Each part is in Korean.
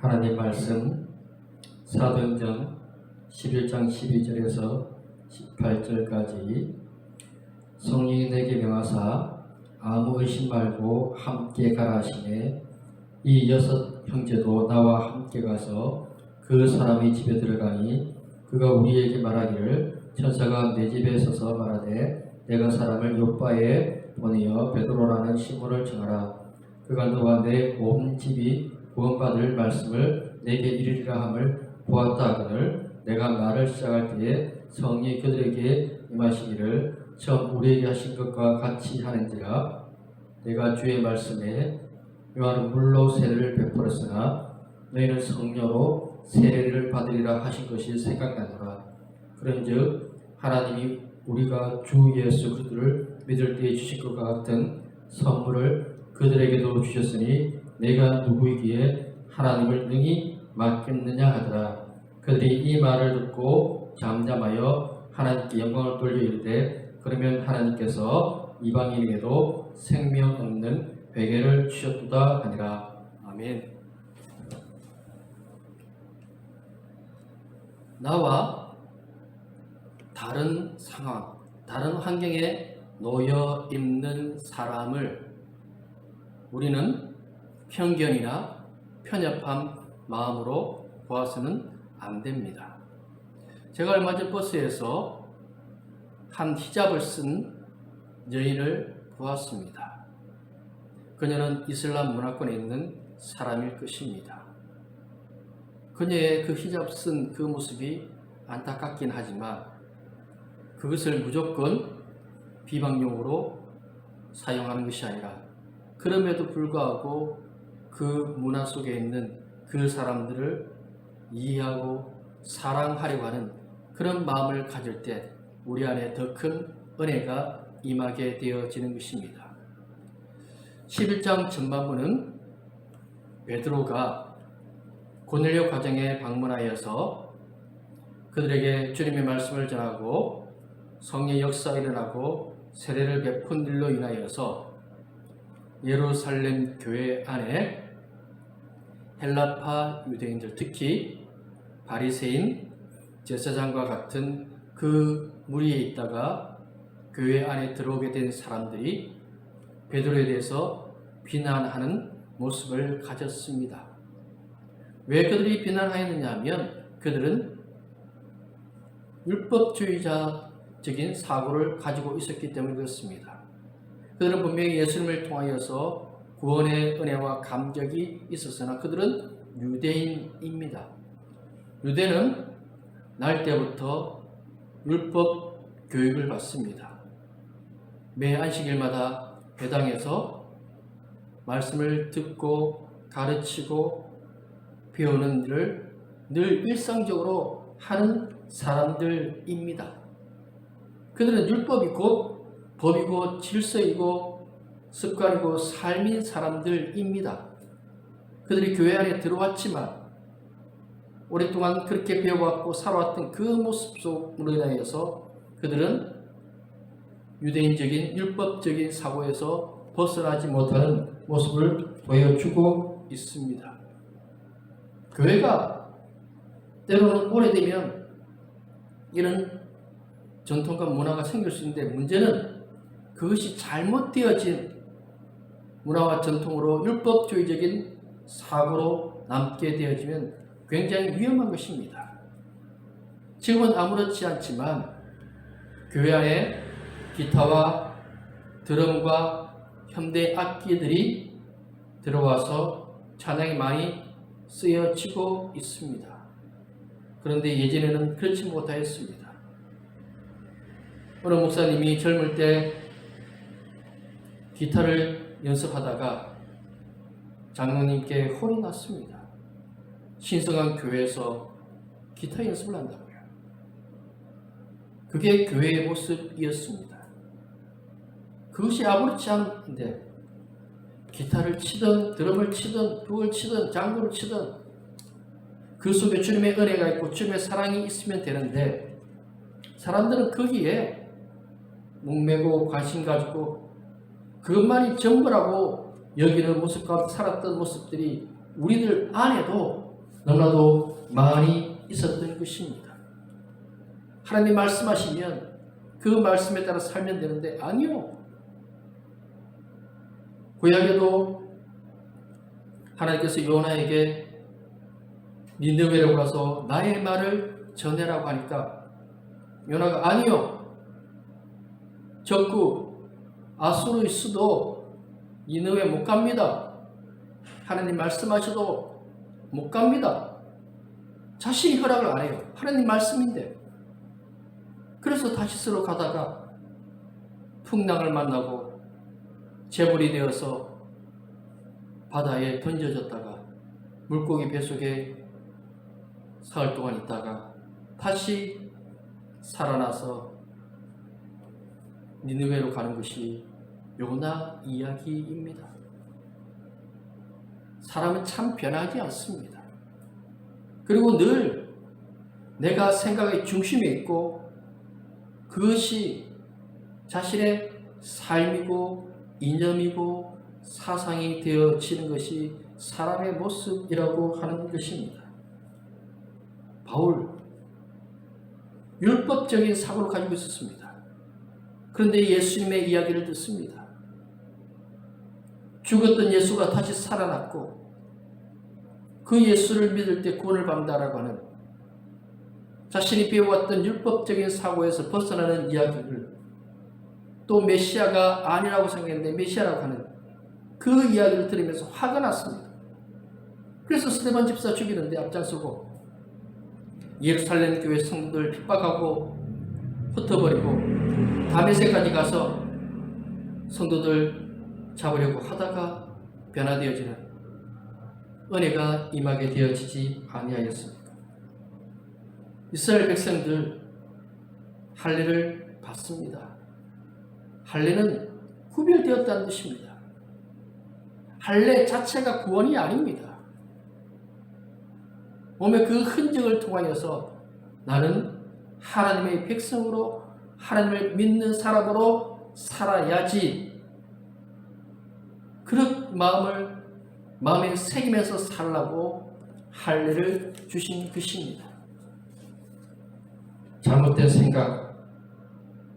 하나님 말씀 사도행전 11장 12절에서 18절까지 성령이 내게 명하사 아무 의심 말고 함께 가라 하시매 이 6 형제도 나와 함께 가서 그 사람의 집에 들어가니 그가 우리에게 말하기를 천사가 내 집에 서서 말하되 내가 사람을 요빠에 보내어 베드로라는 시몬을 정하라. 그가 너와 내 온 집이 구원받을 말씀을 내게 이르리라 함을 보았다 하거늘 내가 말을 시작할 때에 성령이 그들에게 임하시기를 처음 우리에게 하신 것과 같이 하는지라. 내가 주의 말씀에 요한은 물로 세례를 베풀었으나 너희는 성령으로 세례를 받으리라 하신 것이 생각나노라. 그런즉 하나님이 우리가 주 예수 그리스도를 믿을 때에 주실 것과 같은 선물을 그들에게도 주셨으니 내가 누구이기에 하나님을 능히 맡겼느냐 하더라. 그들이 이 말을 듣고 잠잠하여 하나님께 영광을 돌려 이르되 그러면 하나님께서 이방인에게도 생명 없는 회개를 주셨도다 하니라. 아멘. 나와 다른 상황, 다른 환경에 놓여 있는 사람을 우리는 편견이나 편협한 마음으로 보아서는 안 됩니다. 제가 얼마 전 버스에서 한 히잡을 쓴 여인을 보았습니다. 그녀는 이슬람 문화권에 있는 사람일 것입니다. 그녀의 그 히잡 쓴 그 모습이 안타깝긴 하지만 그것을 무조건 비방용으로 사용하는 것이 아니라 그럼에도 불구하고 그 문화 속에 있는 그 사람들을 이해하고 사랑하려고 하는 그런 마음을 가질 때 우리 안에 더 큰 은혜가 임하게 되어지는 것입니다. 11장 전반부는 베드로가 고넬료 가정에 방문하여서 그들에게 주님의 말씀을 전하고 성령 역사가 일어나고 세례를 베푼 일로 인하여서 예루살렘 교회 안에 헬라파 유대인들, 특히 바리새인, 제사장과 같은 그 무리에 있다가 교회 안에 들어오게 된 사람들이 베드로에 대해서 비난하는 모습을 가졌습니다. 왜 그들이 비난하였느냐 하면 그들은 율법주의자적인 사고를 가지고 있었기 때문에 그렇습니다. 그들은 분명히 예수님을 통하여서 구원의 은혜와 감격이 있었으나 그들은 유대인입니다. 유대는 날 때부터 율법 교육을 받습니다. 매 안식일마다 회당에서 말씀을 듣고 가르치고 배우는 일을 늘 일상적으로 하는 사람들입니다. 그들은 율법이 곧 법이고 질서이고 습관이고 삶인 사람들입니다. 그들이 교회 안에 들어왔지만 오랫동안 그렇게 배워왔고 살아왔던 그 모습 속으로 인하여서 그들은 유대인적인 율법적인 사고에서 벗어나지 못하는 모습을 보여주고 있습니다. 교회가 때로는 오래되면 이런 전통과 문화가 생길 수 있는데 문제는 그것이 잘못되어진 문화와 전통으로 율법주의적인 사고로 남게 되어지면 굉장히 위험한 것입니다. 지금은 아무렇지 않지만 교회 안에 기타와 드럼과 현대 악기들이 들어와서 찬양이 많이 쓰여지고 있습니다. 그런데 예전에는 그렇지 못하였습니다. 어느 목사님이 젊을 때 기타를 연습하다가 장로님께 혼이 났습니다. 신성한 교회에서 기타 연습을 한다고요. 그게 교회의 모습이었습니다. 그것이 아무렇지 않은데 기타를 치든 드럼을 치든 북을 치든 장구를 치든 그 속에 주님의 은혜가 있고 주님의 사랑이 있으면 되는데 사람들은 거기에 목매고 관심 가지고 그것만이 전부라고 여기는 모습과 살았던 모습들이 우리들 안에도 너무나도 많이 있었던 것입니다. 하나님 말씀하시면 그 말씀에 따라 살면 되는데 아니요. 구약에도 하나님께서 요나에게 니느웨로 가서 나의 말을 전해라고 하니까 요나가 아니요. 적국 아수르의 수도 니느웨 못 갑니다. 하나님 말씀하셔도 못 갑니다. 자신이 허락을 안 해요. 하나님 말씀인데. 그래서 다시스로 가다가 풍랑을 만나고 재물이 되어서 바다에 던져졌다가 물고기 뱃속에 사흘 동안 있다가 다시 살아나서 니느웨로 가는 것이 요나 이야기입니다. 사람은 참 변하지 않습니다. 그리고 늘 내가 생각의 중심에 있고 그것이 자신의 삶이고 이념이고 사상이 되어지는 것이 사람의 모습이라고 하는 것입니다. 바울, 율법적인 사고를 가지고 있었습니다. 그런데 예수님의 이야기를 듣습니다. 죽었던 예수가 다시 살아났고 그 예수를 믿을 때 구원을 받는다라고 하는 자신이 배워왔던 율법적인 사고에서 벗어나는 이야기를 또 메시아가 아니라고 생각했는데 메시아라고 하는 그 이야기를 들으면서 화가 났습니다. 그래서 스데반 집사 죽이는데 앞장서고 예루살렘 교회 성도들 핍박하고 흩어버리고 다메섹까지 가서 성도들 잡으려고 하다가 변화되어지는 은혜가 임하게 되어지지 아니하였습니까? 이스라엘 백성들 할례를 받습니다. 할례는 구별되었다는 뜻입니다. 할례 자체가 구원이 아닙니다. 몸의 그 흔적을 통하여서 나는 하나님의 백성으로 하나님을 믿는 사람으로 살아야지 그런 마음에 새기면서 살라고 할례를 주신 것입니다. 잘못된 생각,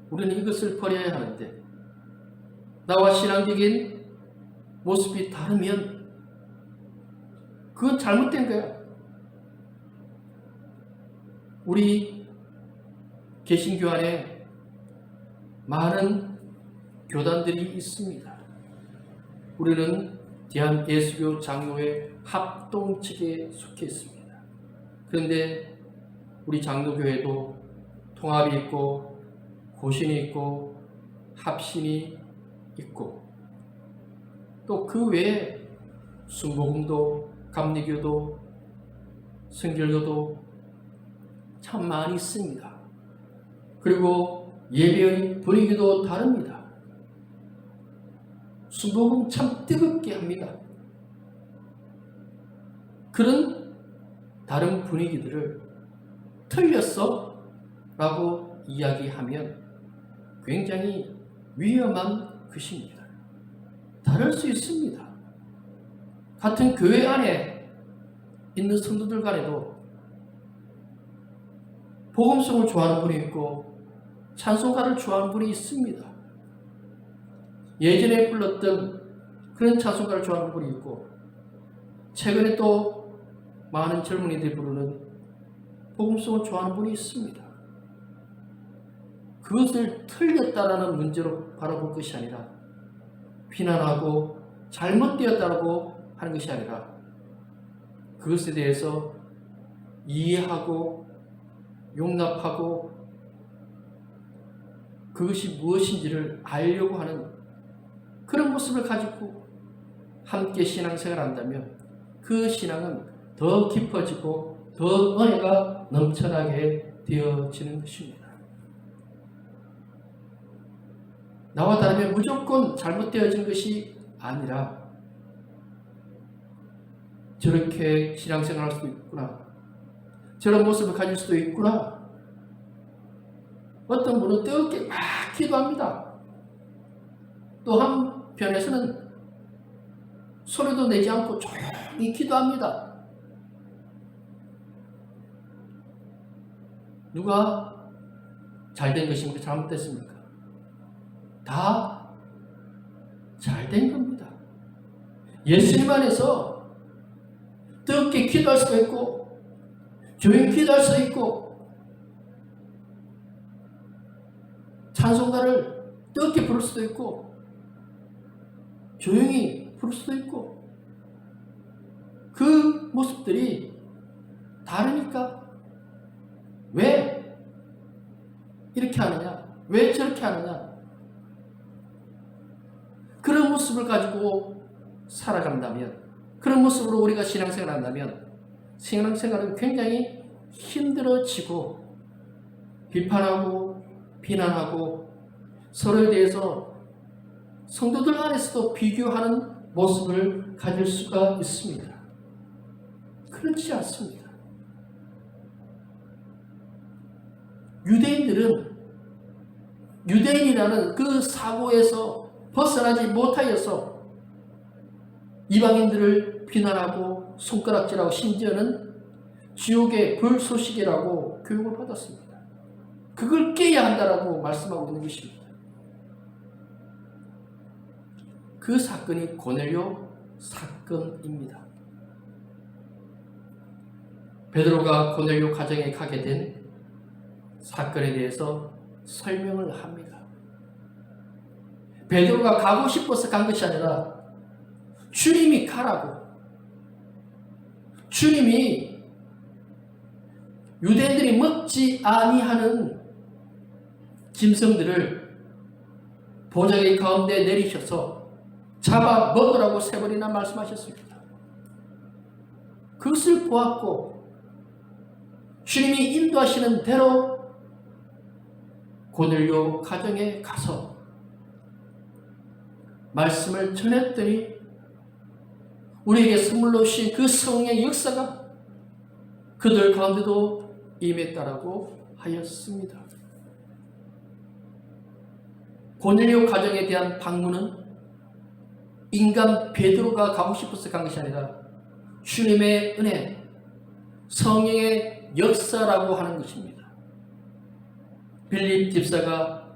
우리는 이것을 버려야 하는데 나와 신앙적인 모습이 다르면 그건 잘못된 거야. 우리 개신교 안에 많은 교단들이 있습니다. 우리는 대한예수교 장로회 합동 측에 속해 있습니다. 그런데 우리 장로교회도 통합이 있고 고신이 있고 합신이 있고 또 그 외에 순복음도 감리교도 성결교도 참 많이 있습니다. 그리고 예배의 분위기도 다릅니다. 순복음 참 뜨겁게 합니다. 그런 다른 분위기들을 틀렸어? 라고 이야기하면 굉장히 위험한 것입니다. 다를 수 있습니다. 같은 교회 안에 있는 성도들 간에도 복음성을 좋아하는 분이 있고 찬송가를 좋아하는 분이 있습니다. 예전에 불렀던 그런 찬송가를 좋아하는 분이 있고 최근에 또 많은 젊은이들이 부르는 복음성을 좋아하는 분이 있습니다. 그것을 틀렸다라는 문제로 바라볼 것이 아니라 비난하고 잘못되었다고 하는 것이 아니라 그것에 대해서 이해하고 용납하고 그것이 무엇인지를 알려고 하는 그런 모습을 가지고 함께 신앙생활을 한다면 그 신앙은 더 깊어지고 더 은혜가 넘쳐나게 되어지는 것입니다. 나와 다르면 무조건 잘못되어진 것이 아니라 저렇게 신앙생활할 수도 있구나. 저런 모습을 가질 수도 있구나. 어떤 분은 뜨겁게 막 기도합니다. 또 한편에서는 소리도 내지 않고 조용히 기도합니다. 누가 잘된 것입니까? 잘못됐습니까? 다 잘된 겁니다. 예수님 안에서 뜨겁게 기도할 수도 있고 조용히 기도할 수도 있고 찬송가를 뜨겁게 부를 수도 있고 조용히 부를 수도 있고 그 모습들이 다르니까 왜 이렇게 하느냐? 왜 저렇게 하느냐? 그런 모습을 가지고 살아간다면, 그런 모습으로 우리가 신앙생활을 한다면 신앙생활은 굉장히 힘들어지고 비판하고 비난하고 서로에 대해서 성도들 안에서도 비교하는 모습을 가질 수가 있습니다. 그렇지 않습니다. 유대인들은 유대인이라는 그 사고에서 벗어나지 못하여서 이방인들을 비난하고 손가락질하고 심지어는 지옥의 불소식이라고 교육을 받았습니다. 그걸 깨야 한다라고 말씀하고 있는 것입니다. 그 사건이 고넬료 사건입니다. 베드로가 고넬료 가정에 가게 된 사건에 대해서 설명을 합니다. 베드로가 가고 싶어서 간 것이 아니라 주님이 가라고, 주님이 유대인들이 먹지 아니하는 짐승들을 보자기 가운데 내리셔서 잡아 먹으라고 3번이나 말씀하셨습니다. 그것을 보았고 주님이 인도하시는 대로 고넬료 가정에 가서 말씀을 전했더니 우리에게 선물로 주신 그 성령의 역사가 그들 가운데도 임했다라고 하였습니다. 고넬료 가정에 대한 방문은 인간 베드로가 가고 싶어서 간 것이 아니라 주님의 은혜, 성령의 역사라고 하는 것입니다. 빌립 집사가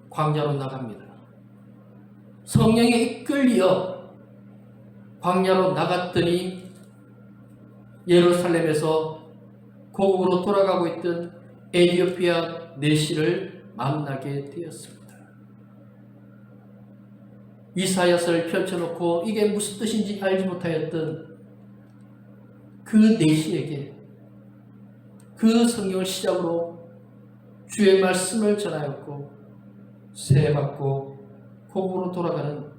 광야로 나갑니다. 성령에 이끌려 광야로 나갔더니 예루살렘에서 고국으로 돌아가고 있던 에티오피아 내시를 만나게 되었습니다. 이사야서를 펼쳐놓고 이게 무슨 뜻인지 알지 못하였던 그 내시에게 그 성경을 시작으로 주의 말씀을 전하였고 세례받고 고국으로 돌아가는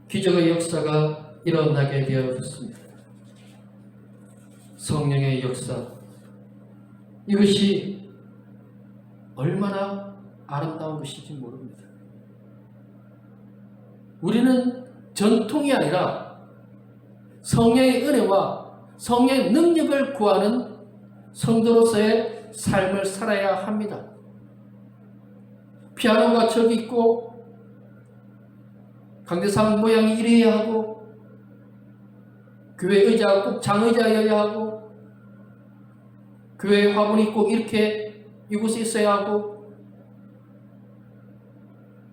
기적의 역사가 일어나게 되었습니다. 성령의 역사, 이것이 얼마나 아름다운 것인지 모릅니다. 우리는 전통이 아니라 성령의 은혜와 성령의 능력을 구하는 성도로서의 삶을 살아야 합니다. 피아노가 저기 있고 강대상 모양이 이래야 하고 교회 의자가 꼭 장의자여야 하고 교회 화분이 꼭 이렇게 이곳에 있어야 하고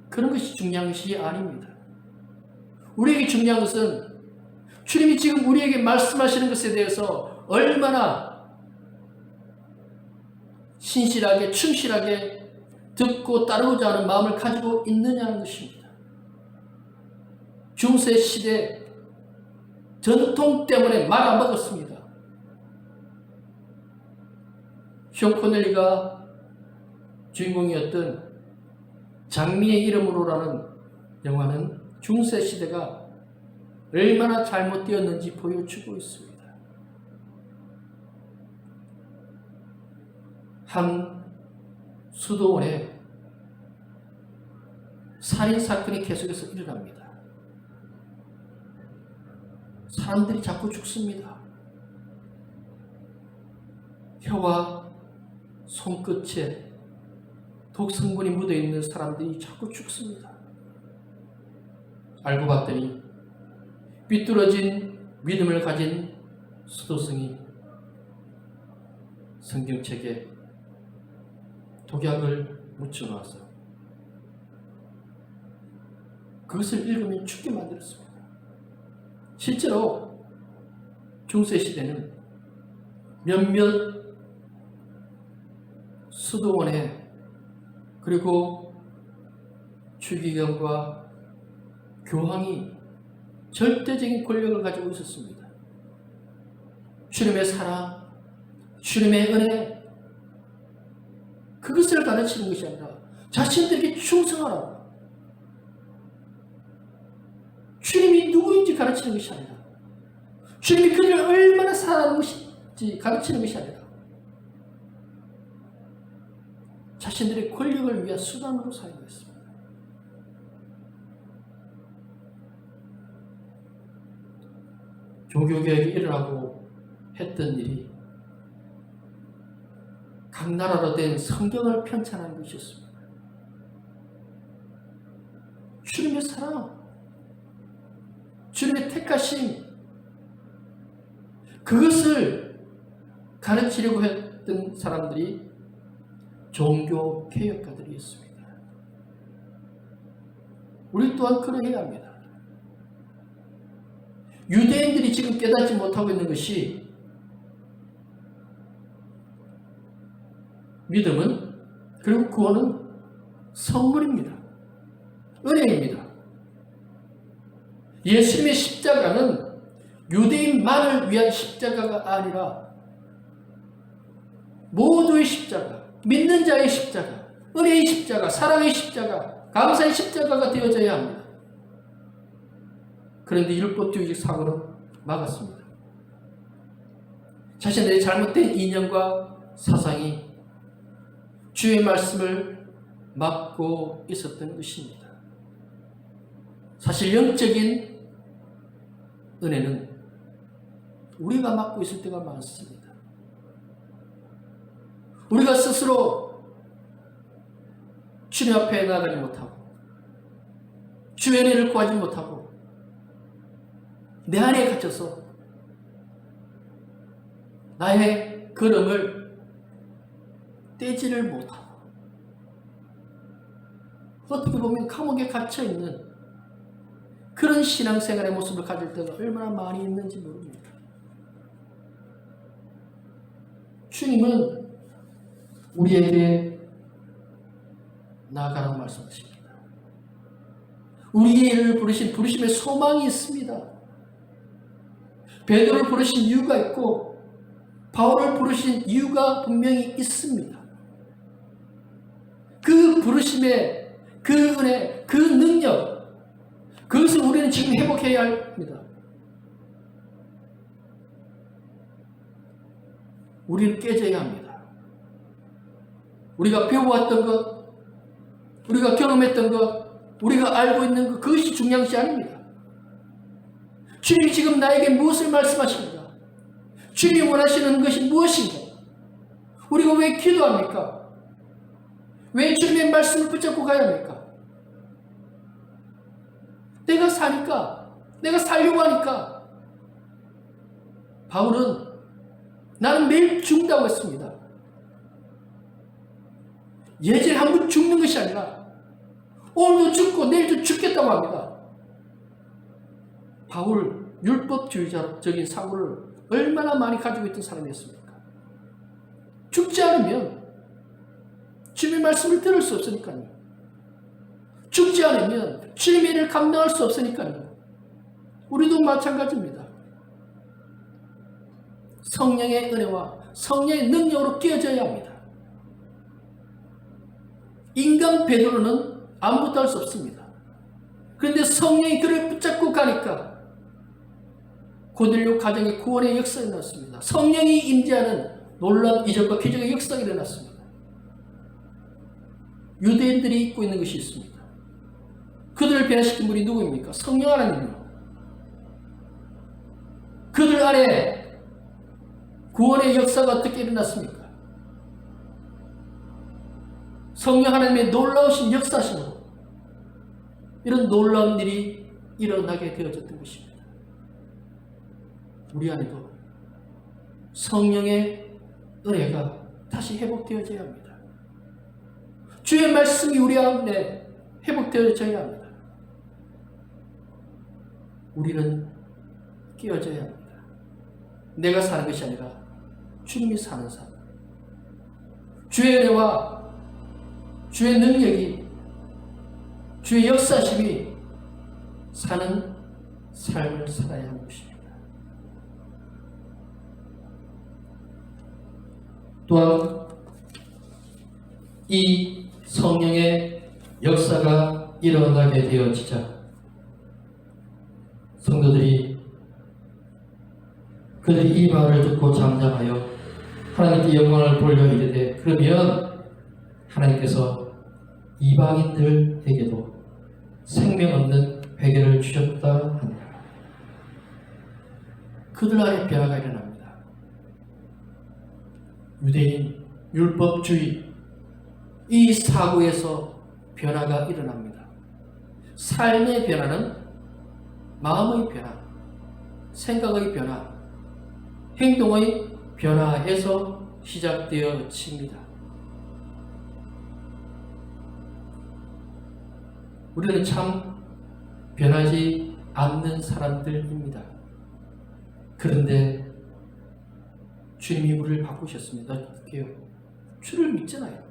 그런 것이 중요한 것이 아닙니다. 우리에게 중요한 것은 주님이 지금 우리에게 말씀하시는 것에 대해서 얼마나 신실하게 충실하게 듣고 따르고자 하는 마음을 가지고 있느냐는 것입니다. 중세 시대 전통 때문에 말아먹었습니다. 쇼 코넬리가 주인공이었던 장미의 이름으로라는 영화는 중세 시대가 얼마나 잘못되었는지 보여주고 있습니다. 한 수도원에 살인사건이 계속해서 일어납니다. 사람들이 자꾸 죽습니다. 혀와 손끝에 독성분이 묻어있는 사람들이 자꾸 죽습니다. 알고 봤더니 삐뚤어진 믿음을 가진 수도승이 성경책에 독약을 묻혀놔서 그것을 읽으면 죽게 만들었습니다. 실제로 중세시대는 몇몇 수도원에 그리고 추기경과 교황이 절대적인 권력을 가지고 있었습니다. 주님의 사랑, 주님의 은혜, 그것을 가르치는 것이 아니라 자신들에게 충성하라고, 주님이 누구인지 가르치는 것이 아니라, 주님이 그를 얼마나 사랑하는 것인지 가르치는 것이 아니라, 자신들의 권력을 위한 수단으로 사용했습니다. 종교개혁이 일어나고 했던 일이 각 나라로 된 성경을 편찬하는 것이었습니다. 주님의 사랑, 주님의 택하심, 그것을 가르치려고 했던 사람들이 종교 개혁가들이었습니다. 우리 또한 그러해야 합니다. 유대인들이 지금 깨닫지 못하고 있는 것이 믿음은, 그리고 구원은 선물입니다. 은혜입니다. 예수님의 십자가는 유대인만을 위한 십자가가 아니라 모두의 십자가, 믿는 자의 십자가, 은혜의 십자가, 사랑의 십자가, 감사의 십자가가 되어져야 합니다. 그런데 율법주의적 사고는 막았습니다. 자신들의 잘못된 이념과 사상이 주의 말씀을 막고 있었던 것입니다. 사실 영적인 은혜는 우리가 막고 있을 때가 많습니다. 우리가 스스로 주님 앞에 나가지 못하고 주의 은혜를 구하지 못하고 내 안에 갇혀서 나의 걸음을 떼지를 못하고 어떻게 보면 감옥에 갇혀있는 그런 신앙생활의 모습을 가질 때가 얼마나 많이 있는지 모릅니다. 주님은 우리에게 나아가라고 말씀하십니다. 우리를 부르신 부르심에 소망이 있습니다. 베드로를 부르신 이유가 있고 바울을 부르신 이유가 분명히 있습니다. 그 부르심의 그 은혜, 그 능력, 그것을 우리는 지금 회복해야 합니다. 우리는 깨져야 합니다. 우리가 배워왔던 것, 우리가 경험했던 것, 우리가 알고 있는 것, 그것이 중요한 것이 아닙니다. 주님이 지금 나에게 무엇을 말씀하십니까? 주님이 원하시는 것이 무엇인가? 우리가 왜 기도합니까? 왜 주님의 말씀을 붙잡고 가야 합니까? 내가 사니까, 내가 살려고 하니까. 바울은 나는 매일 죽는다고 했습니다. 예전에 한 번 죽는 것이 아니라 오늘도 죽고 내일도 죽겠다고 합니다. 바울 율법주의자적인 사고를 얼마나 많이 가지고 있던 사람이었습니까? 죽지 않으면 주님의 말씀을 들을 수 없으니까요. 죽지 않으면 주님의 일을 감당할 수 없으니까요. 우리도 마찬가지입니다. 성령의 은혜와 성령의 능력으로 깨어져야 합니다. 인간 베드로는 아무것도 할 수 없습니다. 그런데 성령이 그를 붙잡고 가니까 고넬료 가정의 구원의 역사가 일어났습니다. 성령이 임재하는 놀라운 이적과 기적의 역사가 일어났습니다. 유대인들이 입고 있는 것이 있습니다. 그들을 변화시킨 분이 누구입니까? 성령 하나님이요. 그들 안에 구원의 역사가 어떻게 일어났습니까? 성령 하나님의 놀라우신 역사심으로 이런 놀라운 일이 일어나게 되어졌던 것입니다. 우리 안에도 성령의 은혜가 다시 회복되어져야 합니다. 주의 말씀이 우리 안에 회복되어져야 합니다. 우리는 깨어져야 합니다. 내가 사는 것이 아니라 주님이 사는 삶. 주의 은혜와 주의 능력이, 주의 역사심이 사는 삶을 살아야 하는 것입니다. 또한 이 성령의 역사가 일어나게 되어지자 성도들이 그들이 이 말을 듣고 잠잠하여 하나님께 영광을 돌려 이르되 그러면 하나님께서 이방인들에게도 생명 없는 회개를 주셨다 하니라. 그들 안에 변화가 일어납니다. 유대인, 율법주의 이 사고에서 변화가 일어납니다. 삶의 변화는 마음의 변화, 생각의 변화, 행동의 변화에서 시작되어집니다. 우리는 참 변하지 않는 사람들입니다. 그런데 주님이 우리를 바꾸셨습니다. 어떻게요? 주를 믿잖아요.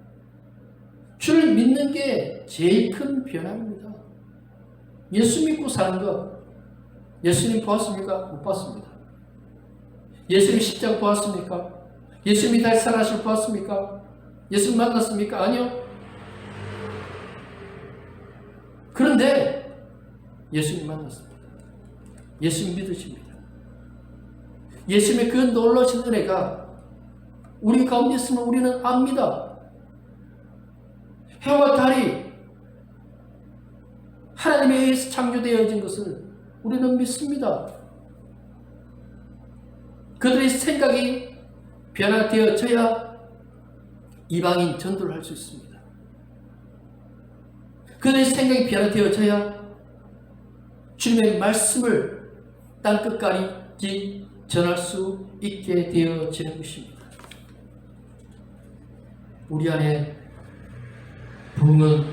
주를 믿는 게 제일 큰 변화입니다. 예수 믿고 사는 것, 예수님 보았습니까? 못 봤습니다. 예수님 십자가 보았습니까? 예수님이 다시 살아나실 보았습니까? 예수님 만났습니까? 아니요. 그런데 예수님 만났습니다. 예수님 믿으십니다. 예수님의 그 놀라신 은혜가 우리 가운데 있으면 우리는 압니다. 해와 달이 하나님에 의해서 창조되어진 것을 우리는 믿습니다. 그들의 생각이 변화되어져야 이방인 전도를 할 수 있습니다. 그들의 생각이 변화되어져야 주님의 말씀을 땅끝까지 전할 수 있게 되어지는 것입니다. 우리 안에 부흥은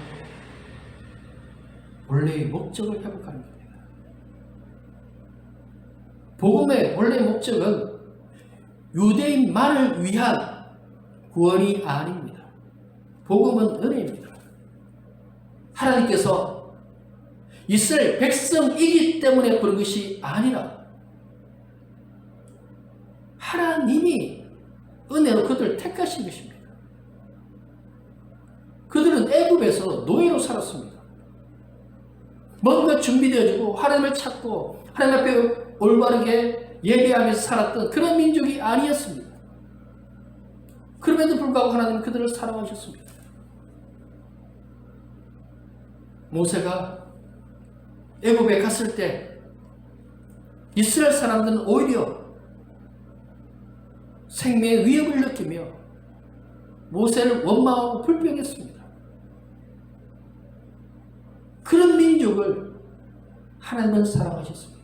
원래의 목적을 회복하는 겁니다. 복음의 원래의 목적은 유대인만을 위한 구원이 아닙니다. 복음은 은혜입니다. 하나님께서 이스라엘 백성이기 때문에 그런 것이 아니라 하나님이 은혜로 그들을 택하신 것입니다. 그들은 애굽에서 노예로 살았습니다. 뭔가 준비되어지고 하나님을 찾고 하나님 앞에 올바르게 예배하면서 살았던 그런 민족이 아니었습니다. 그럼에도 불구하고 하나님은 그들을 사랑하셨습니다. 모세가 애굽에 갔을 때 이스라엘 사람들은 오히려 생명의 위협을 느끼며 모세를 원망하고 불평했습니다. 그런 민족을 하나님은 사랑하셨습니다.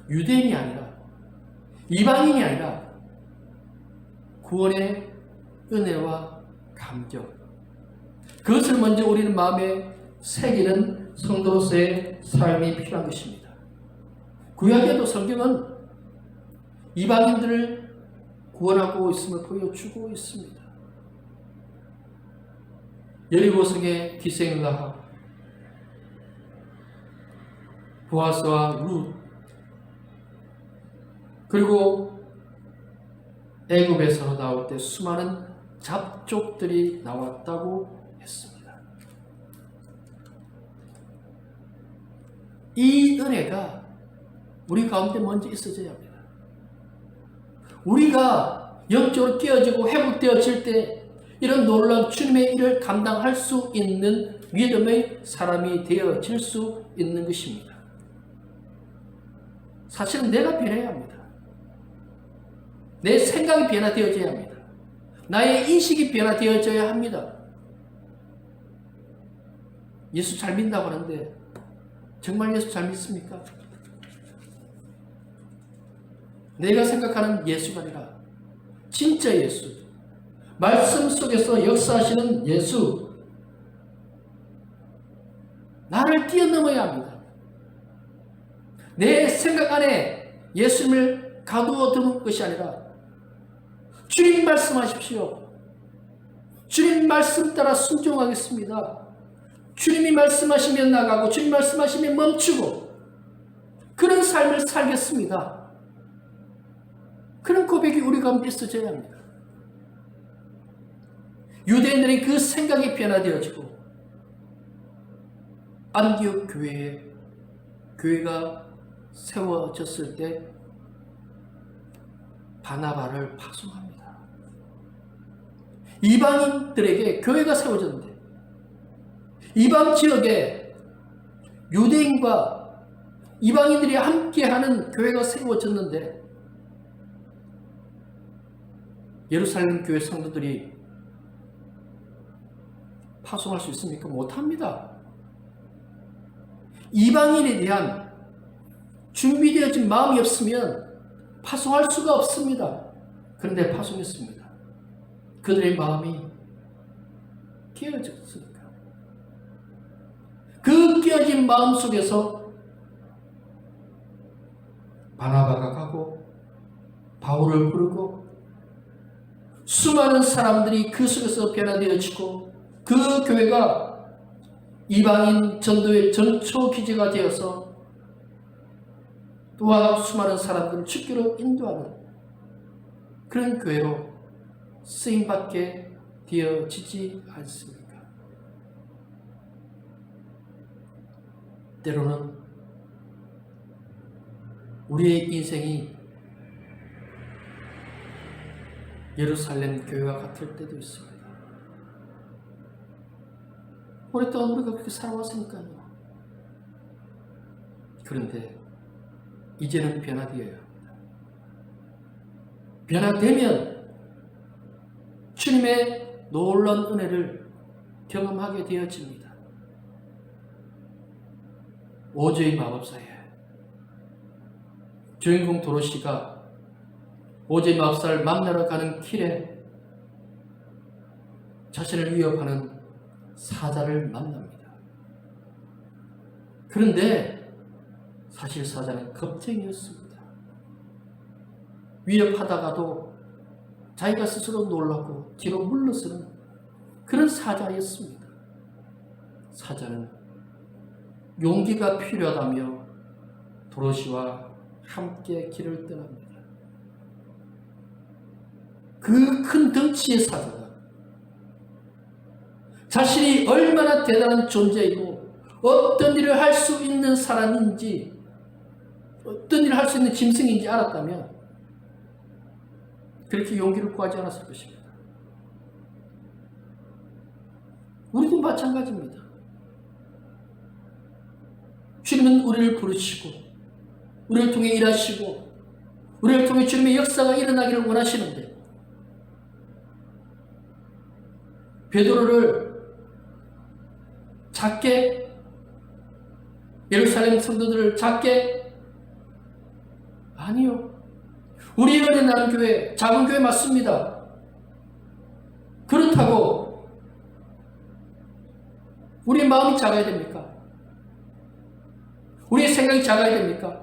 유대인이 아니라 이방인이 아니라 구원의 은혜와 감격, 그것을 먼저 우리는 마음에 새기는 성도로서의 삶이 필요한 것입니다. 구약에도 성경은 이방인들을 구원하고 있음을 보여주고 있습니다. 여리고성의 기생라합, 보아스와 룻, 그리고 애굽에서 나올 때 수많은 잡족들이 나왔다고 했습니다. 이 은혜가 우리 가운데 먼저 있어져야 합니다. 우리가 영적으로 깨어지고 회복되어질 때 이런 놀라운 주님의 일을 감당할 수 있는 믿음의 사람이 되어질 수 있는 것입니다. 사실은 내가 변해야 합니다. 내 생각이 변화되어져야 합니다. 나의 인식이 변화되어져야 합니다. 예수 잘 믿는다고 하는데 정말 예수 잘 믿습니까? 내가 생각하는 예수가 아니라 진짜 예수, 말씀 속에서 역사하시는 예수, 나를 뛰어넘어야 합니다. 내 생각 안에 예수님을 가두어 두는 것이 아니라 주님 말씀하십시오. 주님 말씀 따라 순종하겠습니다. 주님이 말씀하시면 나가고 주님 말씀하시면 멈추고 그런 삶을 살겠습니다. 그런 고백이 우리 가운데 있어져야 합니다. 유대인들이 그 생각이 변화되어지고 안디옥 교회가 세워졌을 때 바나바를 파송합니다. 이방인들에게 교회가 세워졌는데 이방 지역에 유대인과 이방인들이 함께하는 교회가 세워졌는데 예루살렘 교회 성도들이 파송할 수 있습니까? 못합니다. 이방인에 대한 준비되어진 마음이 없으면 파송할 수가 없습니다. 그런데 파송했습니다. 그들의 마음이 깨어졌으니까. 그 깨어진 마음 속에서 바나바가 가고 바울을 부르고 수많은 사람들이 그 속에서 변화되어지고 그 교회가 이방인 전도의 전초 기지가 되어서 또한 수많은 사람들을 주께로 인도하는 그런 교회로 쓰임받게 되어지지 않습니까? 때로는 우리의 인생이 예루살렘 교회와 같을 때도 있습니다. 오랫동안 우리가 그렇게 살아왔으니까요. 그런데 이제는 변화되어야 합니다. 변화되면 주님의 놀라운 은혜를 경험하게 되어집니다. 오즈의 마법사에 주인공 도로시가 오즈의 마법사를 만나러 가는 길에 자신을 위협하는 사자를 만납니다. 그런데 사실 사자는 겁쟁이였습니다. 위협하다가도 자기가 스스로 놀라고 뒤로 물러서는 그런 사자였습니다. 사자는 용기가 필요하다며 도로시와 함께 길을 떠납니다. 그 큰 덩치의 사자가 자신이 얼마나 대단한 존재이고 어떤 일을 할 수 있는 사람인지 어떤 일을 할 수 있는 짐승인지 알았다면 그렇게 용기를 구하지 않았을 것입니다. 우리도 마찬가지입니다. 주님은 우리를 부르시고 우리를 통해 일하시고 우리를 통해 주님의 역사가 일어나기를 원하시는데 베드로를 작게 예루살렘 성도들을 작게 아니요. 우리 은혜 나는 교회 작은 교회 맞습니다. 그렇다고 우리의 마음이 작아야 됩니까? 우리의 생각이 작아야 됩니까?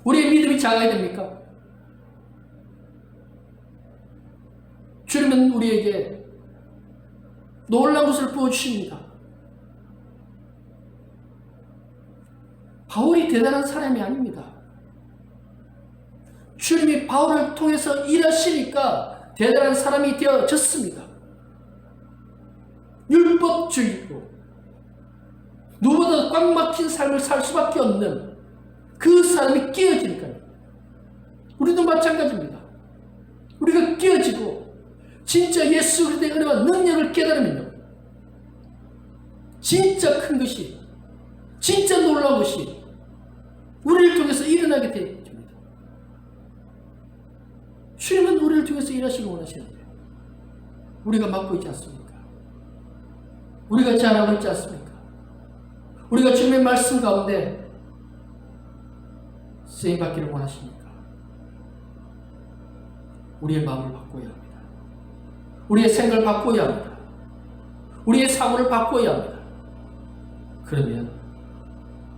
우리의 믿음이 작아야 됩니까? 주님은 우리에게 놀라운 것을 보여주십니다. 바울이 대단한 사람이 아닙니다. 주님이 바울을 통해서 일하시니까 대단한 사람이 되어졌습니다. 율법주의고 누구보다 꽉 막힌 삶을 살 수밖에 없는 그 사람이 깨어지니까요. 우리도 마찬가지입니다. 우리가 깨어지고 진짜 예수 그리스도의 은혜와 능력을 깨달으면요. 진짜 큰 것이 진짜 놀라운 것이 우리를 통해서 일어나게 됩니다. 주님은 우리를 통해서 일하시기 원하시는데 우리가 막고 있지 않습니까? 우리가 잘하고 있지 않습니까? 우리가 주님의 말씀 가운데 쓰임받기를 원하십니까? 우리의 마음을 바꿔야 합니다. 우리의 생각을 바꿔야 합니다. 우리의 사고를 바꿔야 합니다. 그러면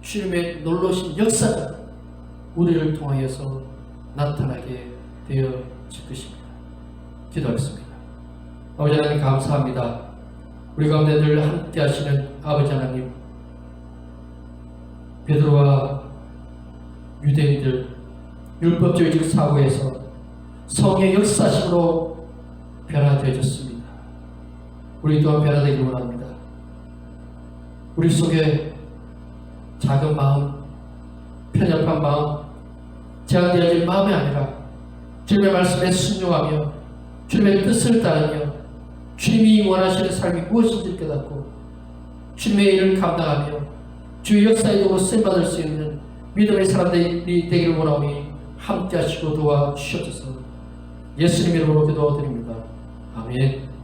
주님의 놀라신 역사가 우리를 통하여서 나타나게 되어질 것입니다. 기도하겠습니다. 아버지 하나님 감사합니다. 우리 가운데 늘 함께 하시는 아버지 하나님, 베드로와 유대인들 율법주의적 사고에서 성의 역사식으로 변화되어졌습니다. 우리 또한 변화되기를 원합니다. 우리 속에 작은 마음, 편협한 마음, 제한되어진 마음이 아니라 주님의 말씀에 순종하며 주님의 뜻을 따르며 주님이 원하시는 삶이 무엇인지 깨닫고 주님의 일을 감당하며 주의 역사의 도로 쓰임받을 수 있는 믿음의 사람들이 되기를 원하오니 함께 하시고 도와주시옵소서. 예수님 이름으로 기도드립니다. 아멘.